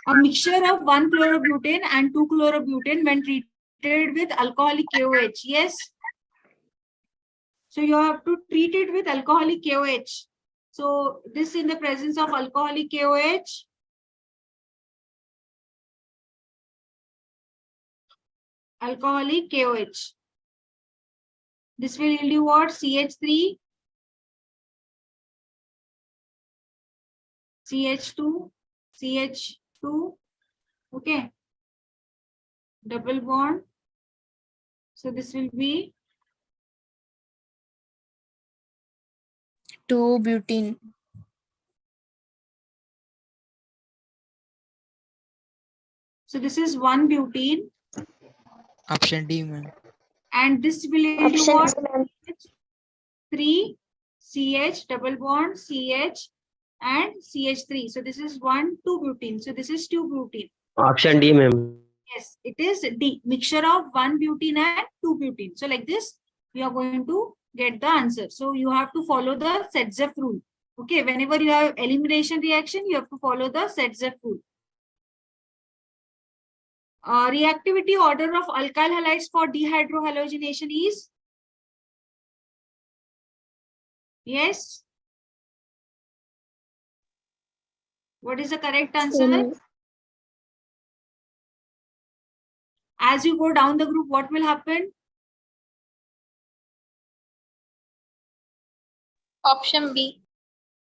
a mixture of 1-chlorobutane and 2-chlorobutane when treated with alcoholic KOH. Yes. So you have to treat it with alcoholic KOH. So this in the presence of alcoholic KOH. Alcoholic KOH. This will yield you what? CH3, CH2, CH2. Okay. Double bond. So this will be 2-butene. so this is 1-butene. Option D, ma'am. And this will yield you Option what? D, ma'am. 3 CH double bond CH and CH3. So this is 1,2-butene. So this is 2-butene. Option D, ma'am. Yes, it is D, mixture of 1-butene and 2-butene. So like this, we are going to get the answer. So you have to follow the Setzef rule. Okay, whenever you have elimination reaction, you have to follow the Setzef rule. Reactivity order of alkyl halides for dehydrohalogenation is? Yes. What is the correct answer? As you go down the group, what will happen? Option B.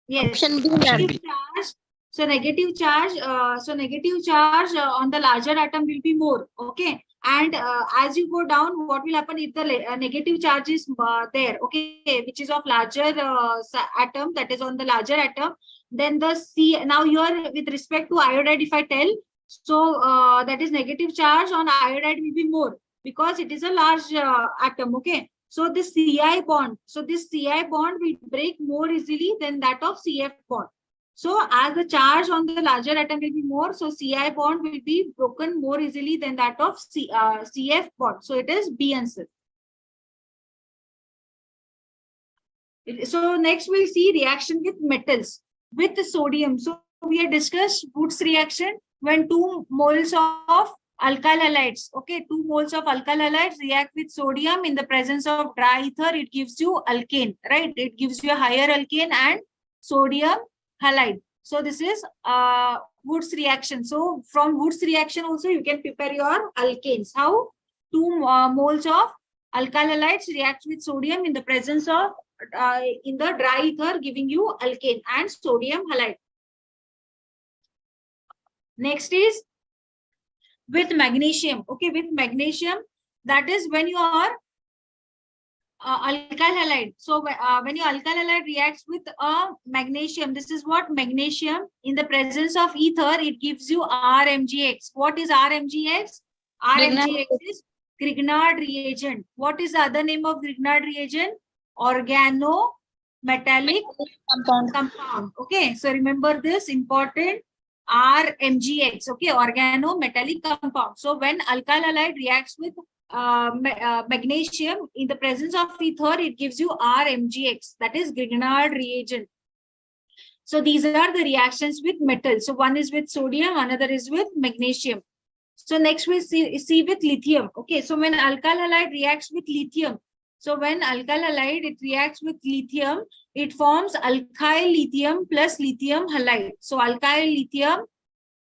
Yes. Option B, Option ma'am. B. Charge. So negative charge on the larger atom will be more. Okay. And as you go down, what will happen if the negative charge is there? Okay, which is of larger atom, that is on the larger atom. Then the C. Now here with respect to iodide, if I tell, so that is negative charge on iodide will be more because it is a large atom. Okay. So this Ci bond, will break more easily than that of CF bond. So as the charge on the larger atom will be more, so Ci bond will be broken more easily than that of CF bond. So it is B answer. So next we'll see reaction with metals with the sodium. So we have discussed Woods reaction when 2 moles of alkyl halides, okay, 2 moles of alkyl halides react with sodium in the presence of dry ether, it gives you alkane, right? It gives you a higher alkane and sodium halide. So this is Woods reaction. So from Woods reaction also you can prepare your alkanes. How? 2 moles of alkyl halides react with sodium in the presence of in the dry ether, giving you alkane and sodium halide. Next is with magnesium. Okay, with magnesium, that is when you are alkyl halide. So when your alkyl halide reacts with magnesium, this is what magnesium in the presence of ether, it gives you RMgX. What is RMgX? RMgX is Grignard reagent. What is the other name of Grignard reagent? Organometallic compound. Okay, so remember this important. RMgX, okay, organometallic compound. So when alkyl halide reacts with magnesium in the presence of ether, it gives you RMgX, that is Grignard reagent. So these are the reactions with metals. So one is with sodium, another is with magnesium. So next we see with lithium. Okay, so when alkyl halide reacts with lithium, so when alkyl halide it reacts with lithium, it forms alkyl lithium plus lithium halide. So alkyl lithium,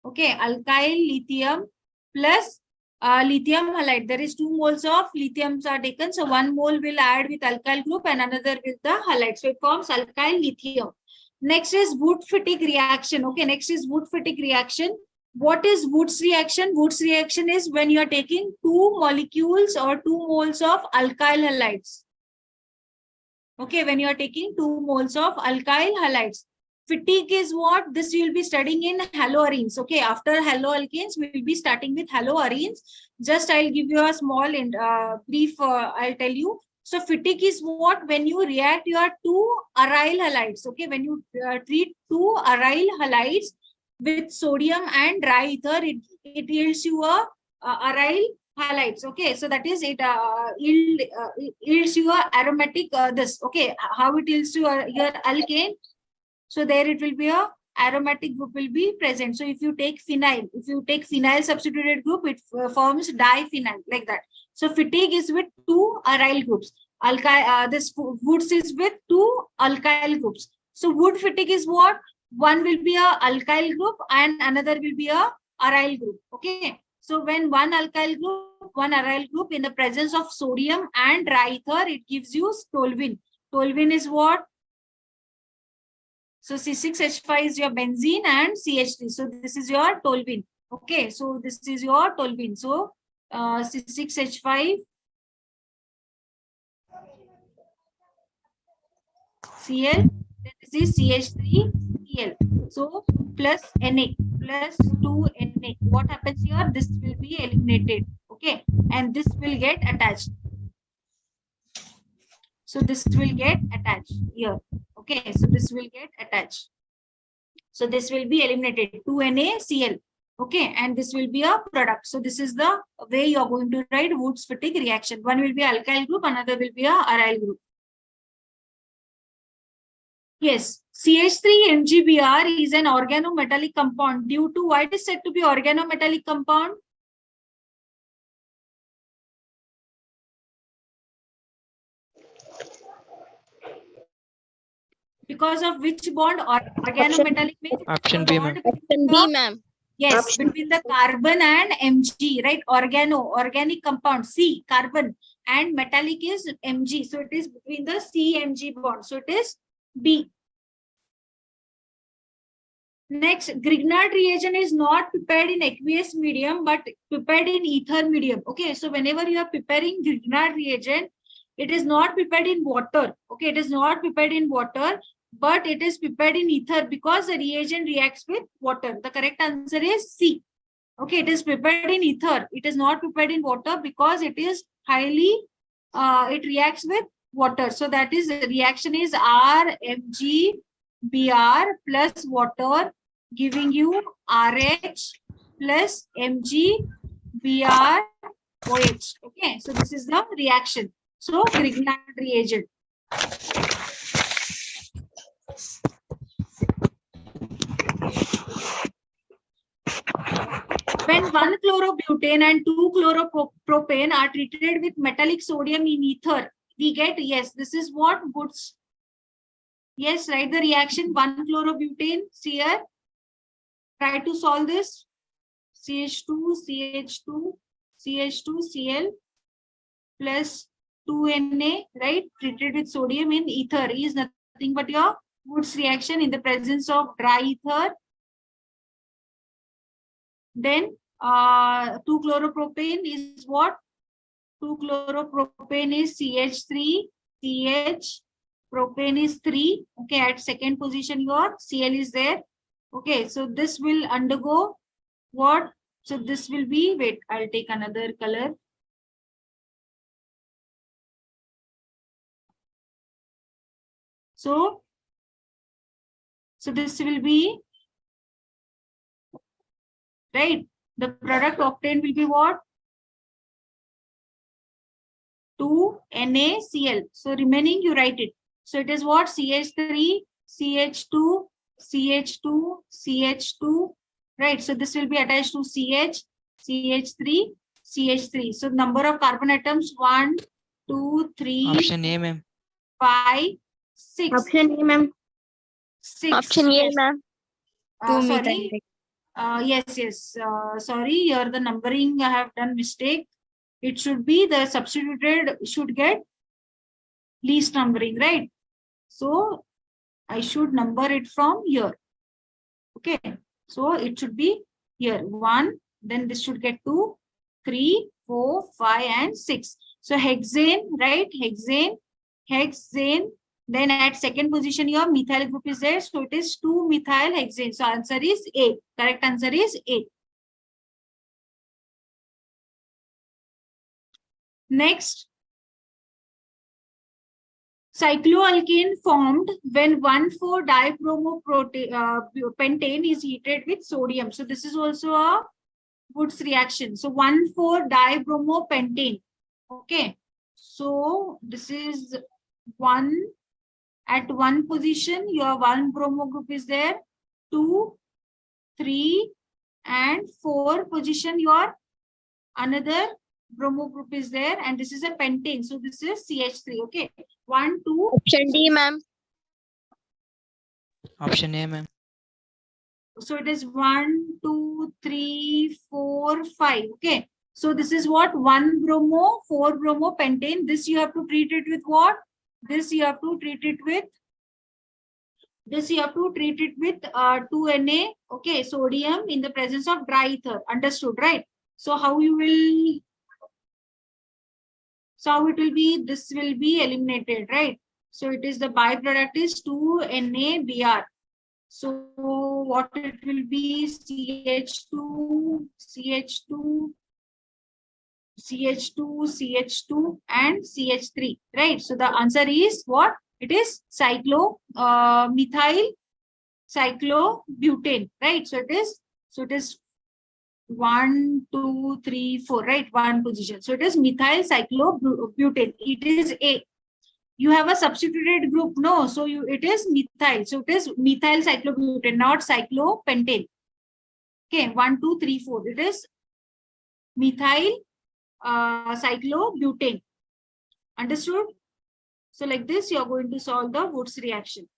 okay, alkyl lithium plus lithium halide. There is 2 moles of lithiums are taken. So 1 mole will add with alkyl group and another with the halide. So it forms alkyl lithium. Next is Wood-Fittig reaction. Okay, next is Wood-Fittig reaction. What is Woods reaction? Woods reaction is when you are taking 2 molecules or 2 moles of alkyl halides. Okay, when you are taking 2 moles of alkyl halides. fatigue is what? This you will be studying in haloarenes. Okay, after haloalkanes, we will be starting with haloarenes. Just I'll give you a small brief. I'll tell you. So fatigue is what? When you react your two aryl halides. Okay, when you treat two aryl halides with sodium and dry ether, it yields you a aryl halides. Okay, so that is it. Yields you a aromatic. This. Okay, how it yields to your alkane. So there it will be a aromatic group will be present. So if you take phenyl substituted group, it forms diphenyl like that. So fatigue is with two aryl groups. This woods is with two alkyl groups. So wood fatigue is what? One will be a alkyl group and another will be a aryl group. Okay. So when one alkyl group, one aryl group in the presence of sodium and dry ether, it gives you toluene. Toluene is what? So C6H5 is your benzene and CH3. So this is your toluene. Okay, so this is your toluene. So C6H5 Cl, this is CH3 Cl. So plus Na plus 2Na. What happens here? This will be eliminated. Okay, and this will get attached. So this will get attached here. Okay, so this will get attached. So this will be eliminated, 2NaCl. Okay, and this will be a product. So this is the way you are going to write Woods fatigue reaction. One will be alkyl group, another will be a aryl group. Yes, CH3MgBr is an organometallic compound due to why it is said to be organometallic compound? Because of which bond? Organometallic means Option B, ma'am. Option B, ma'am. Yes, between the carbon and Mg, right? Organic compound, C, carbon, and metallic is Mg. So it is between the C-Mg bond. So it is B. Next, Grignard reagent is not prepared in aqueous medium, but prepared in ether medium. Okay, so whenever you are preparing Grignard reagent, it is not prepared in water. Okay, it is not prepared in water, but it is prepared in ether because the reagent reacts with water. The correct answer is C. Okay, it is prepared in ether. It is not prepared in water because it is highly, it reacts with water. So that is, the reaction is RMgBr plus water, giving you RH plus MgBr OH. Okay, so this is the reaction. So Grignard reagent. When 1-chlorobutane and 2-chloropropane are treated with metallic sodium in ether, we get, yes, this is what Woods. Yes, write the reaction 1-chlorobutane here. Try to solve this. CH2, CH2, CH2, Cl plus 2Na, right? Treated with sodium in ether is nothing but your Woods reaction in the presence of dry ether. Then 2-chloropropane is what? 2-chloropropane is CH3, CH, propane is 3. Okay, at second position your Cl is there. Okay, so this will undergo what? So this will be, wait, I'll take another color. So this will be, right? The product obtained will be what? 2NaCl. So remaining you write it. So it is what? CH3, CH2, CH2, CH2, right? So this will be attached to CH, CH3, CH3. So number of carbon atoms 1, 2, 3, Option A, ma'am. 5, 6. Option A, ma'am. 6. Option A, Yes. ma'am. Sorry. Yes. Sorry, here the numbering I have done mistake. It should be the substituted should get least numbering, right? So I should number it from here. Okay. So it should be here 1. Then this should get 2, 3, 4, 5, and 6. So hexane, right? Hexane. Then at second position, your methyl group is there. So it is 2-methyl hexane. So answer is A. Correct answer is A. Next, cycloalkane formed when 1,4-dibromo-pentane is heated with sodium. So this is also a Woods reaction. So 1,4-dibromo-pentane. Okay. So this is one. At one position, your 1 bromo group is there. 2, 3, and 4 position, your another bromo group is there, and this is a pentane. So this is CH3. Okay. 1, 2. Option D, ma'am. Option A, ma'am. So it is 1, 2, 3, 4, 5. Okay. So this is what? 1 bromo, 4 bromo, pentane. This you have to treat it with what? This you have to treat it with. This you have to treat it with 2Na. Okay. Sodium in the presence of dry ether. Understood, right? So how you will? So how it will be? This will be eliminated, right? So it is the byproduct is 2NaBr. So what it will be? CH2, CH2, CH2, CH2, and CH3, right? So the answer is what? It is methyl cyclobutane, right? So it is 1, 2, 3, 4, right? One position. So it is methyl cyclobutane. It is A. You have a substituted group, no? So it is methyl. So it is methyl cyclobutane, not cyclopentane. Okay, 1, 2, 3, 4. It is methyl cyclobutane. Understood? So like this, you are going to solve the Woods reaction.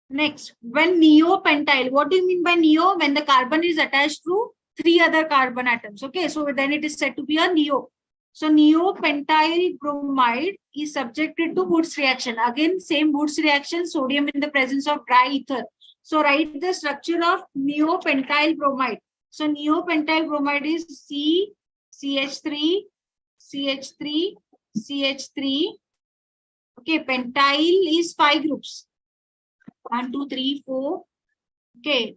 Next, when neopentyl, what do you mean by neo? When the carbon is attached to 3 other carbon atoms. Okay, so then it is said to be a neo. So neopentyl bromide is subjected to Woods reaction. Again, same Woods reaction, sodium in the presence of dry ether. So write the structure of neopentyl bromide. So neopentyl bromide is CH3, CH3, CH3. Okay, pentyl is 5 groups. 1, 2, 3, 4. Okay.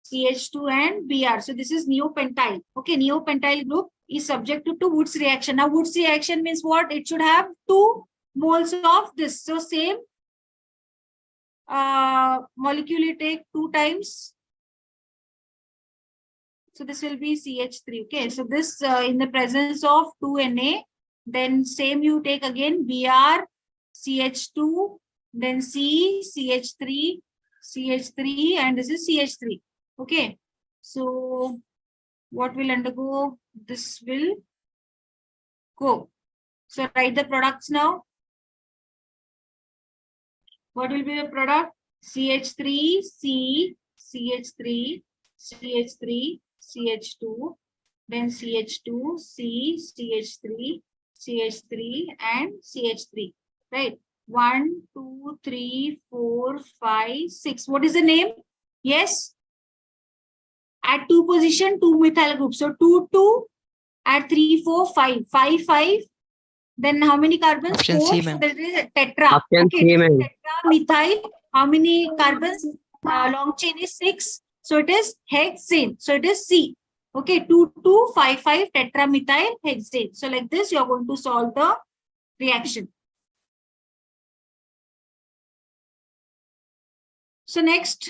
CH2 and Br. So this is neopentyl. Okay, neopentyl group is subjected to Woods reaction. Now Woods reaction means what? It should have 2 moles of this. So same molecule you take 2 times. So this will be CH3. Okay, so this in the presence of 2Na, then same you take again Br, CH2, then C, CH3, CH3, and this is CH3. Okay, so what will undergo? This will go. So write the products now. What will be the product? CH3, C, CH3, CH3, CH2, then CH2, C, CH3, CH3, and CH3. Right? 1, 2, 3, 4, 5, 6. What is the name? Yes. At 2 position, 2 methyl groups. So 2, 2. At 3, 4, 5. 5, 5. Then how many carbons? Option 4. C, So ma'am. that is tetra. Option Okay. C, ma'am. Tetra methyl. How many carbons? Long chain is 6. So it is hexane. So it is C. Okay. 2, 2, 5, 5 tetramethyl hexane. So like this, you are going to solve the reaction. So next,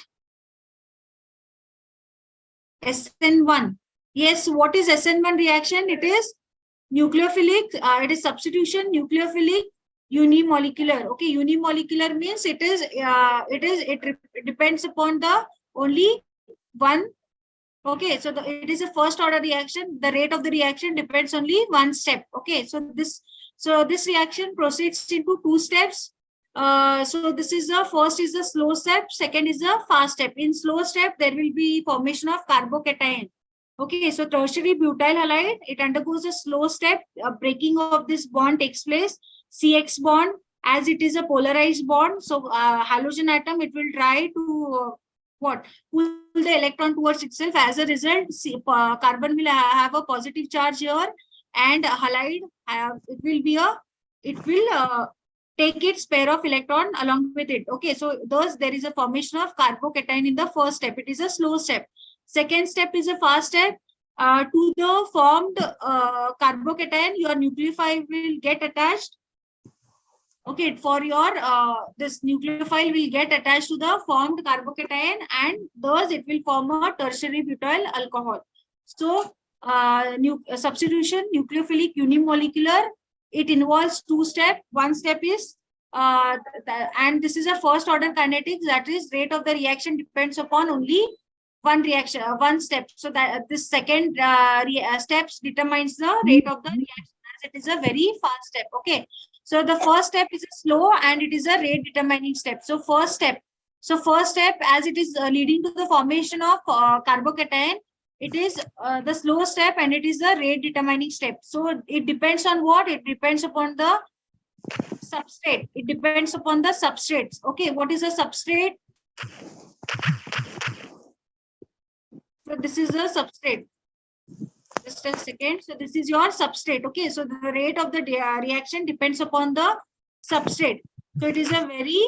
SN1. Yes, what is SN1 reaction? It is nucleophilic. It is substitution, nucleophilic, unimolecular. Okay, unimolecular means it depends upon the only one. Okay, so it is a first order reaction. The rate of the reaction depends only one step. Okay, so this reaction proceeds into 2 steps. So this is the first is the slow step, second is the fast step. In slow step, there will be formation of carbocation. Okay, so tertiary butyl halide, it undergoes a slow step. Breaking of this bond takes place. CX bond, as it is a polarized bond, so halogen atom, it will try to pull the electron towards itself. As a result, carbon will have a positive charge here, and halide it will take its pair of electron along with it. Okay, so thus there is a formation of carbocation in the first step. It is a slow step. Second step is a fast step. To the formed carbocation, your nucleophile will get attached. Okay, for your this nucleophile will get attached to the formed carbocation, and thus it will form a tertiary butyl alcohol. So substitution, nucleophilic unimolecular, it involves two steps. One step is and this is a first order kinetics, that is rate of the reaction depends upon only one reaction, one step. So that this second steps determines the rate of the reaction, as it is a very fast step. Okay, so the first step is a slow and it is a rate determining step. So first step as it is leading to the formation of carbocation, it is the slow step and it is the rate determining step. So it depends on what? It depends upon the substrate. It depends upon the substrates. Okay, what is a substrate? So this is the substrate. Just a second. So this is your substrate. Okay, so the rate of the reaction depends upon the substrate. So it is a very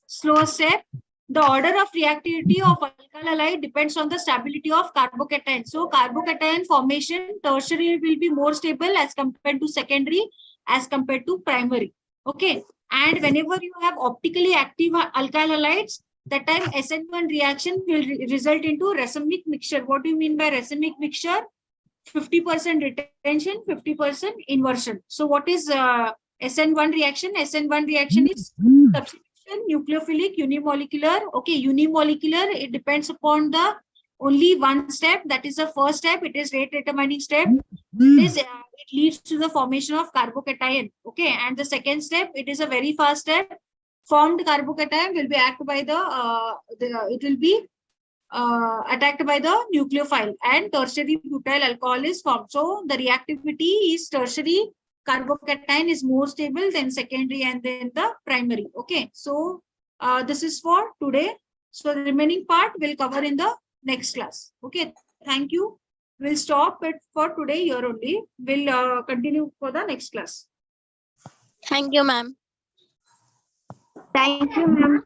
slow step. The order of reactivity of alkyl halide depends on the stability of carbocation. So carbocation formation, tertiary will be more stable as compared to secondary, as compared to primary. Okay, and whenever you have optically active alkyl halides, that time SN1 reaction will result into racemic mixture. What do you mean by racemic mixture? 50% retention, 50% inversion. So what is SN1 reaction? SN1 reaction is substitution, nucleophilic, unimolecular. Okay, unimolecular, it depends upon the only one step. That is the first step. It is rate determining step. It leads to the formation of carbocation. Okay, and the second step, it is a very fast step. Formed carbocation will be acted by it will be attacked by the nucleophile, and tertiary butyl alcohol is formed. So the reactivity is tertiary carbocation is more stable than secondary and then the primary. Okay, so this is for today. So the remaining part will cover in the next class. Okay, thank you. We'll stop it for today here only. We'll continue for the next class. Thank you, ma'am. Thank you, ma'am.